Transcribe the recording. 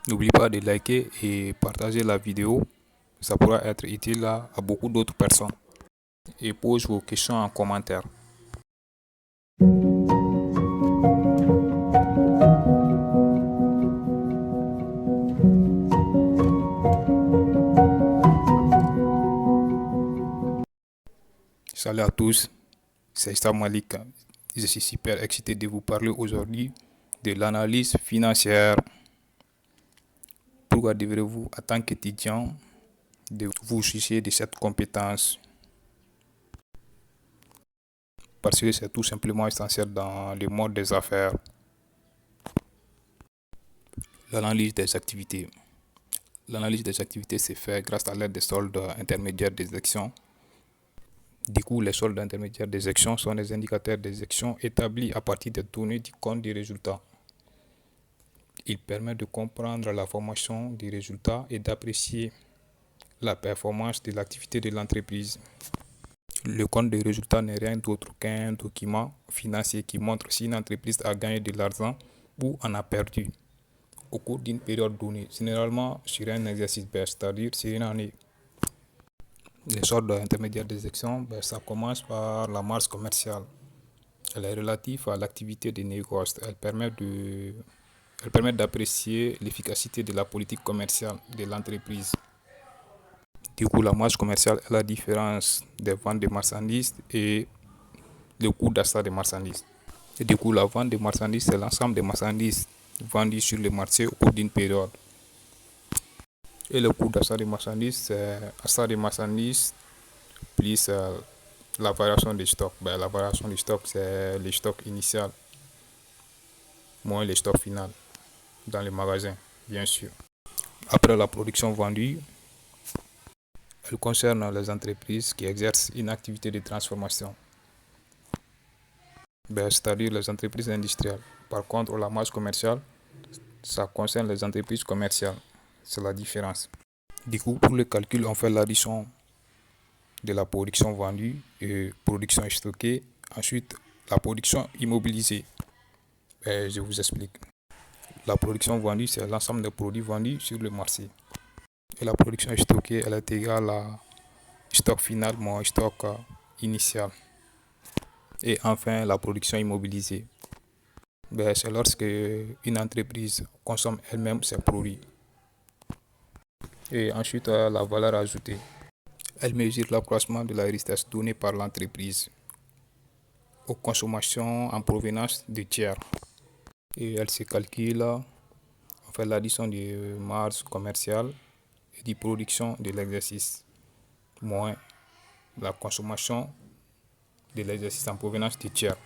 N'oublie pas de liker et partager la vidéo. Ça pourra être utile à beaucoup d'autres personnes. Et pose vos questions en commentaire. Salut à tous, c'est Issa Malik. Je suis super excité de vous parler aujourd'hui de l'analyse financière. Pourquoi devrez-vous, en tant qu'étudiant, de vous juger de cette compétence? Parce que c'est tout simplement essentiel dans le monde des affaires. L'analyse des activités. L'analyse des activités se fait grâce à l'aide des soldes intermédiaires des actions. Du coup, les soldes intermédiaires des actions sont des indicateurs des actions établis à partir des données du compte des résultats. Il permet de comprendre la formation des résultats et d'apprécier la performance de l'activité de l'entreprise. Le compte des résultats n'est rien d'autre qu'un document financier qui montre si une entreprise a gagné de l'argent ou en a perdu au cours d'une période donnée, généralement sur un exercice, c'est-à-dire sur une année. Les soldes intermédiaires des actions, ça commence par la marge commerciale. Elle est relative à l'activité des négoces. Elle permet d'apprécier l'efficacité de la politique commerciale de l'entreprise. Du coup, la marge commerciale est la différence des ventes de marchandises et le coût d'achat des marchandises. Et du coup, la vente de marchandises, c'est l'ensemble des marchandises vendues sur le marché au cours d'une période. Et le coût d'achat des marchandises, c'est l'achat des marchandises plus la variation des stocks. La variation des stocks, c'est le stock initial moins le stock final dans les magasins, bien sûr. Après la production vendue, elle concerne les entreprises qui exercent une activité de transformation, c'est-à-dire les entreprises industrielles. Par contre, la marge commerciale, ça concerne les entreprises commerciales. C'est la différence. Du coup, pour le calcul, on fait l'addition de la production vendue et production stockée. Ensuite, la production immobilisée. Je vous explique. La production vendue, c'est l'ensemble des produits vendus sur le marché. Et la production stockée, elle est égale à stock final moins stock initial. Et enfin, la production immobilisée. C'est lorsque une entreprise consomme elle-même ses produits. Et ensuite, la valeur ajoutée. Elle mesure l'accroissement de la richesse donnée par l'entreprise aux consommations en provenance de tiers. Et elle se calcule, on fait l'addition des marges commerciales et de production de l'exercice, moins la consommation de l'exercice en provenance de tiers.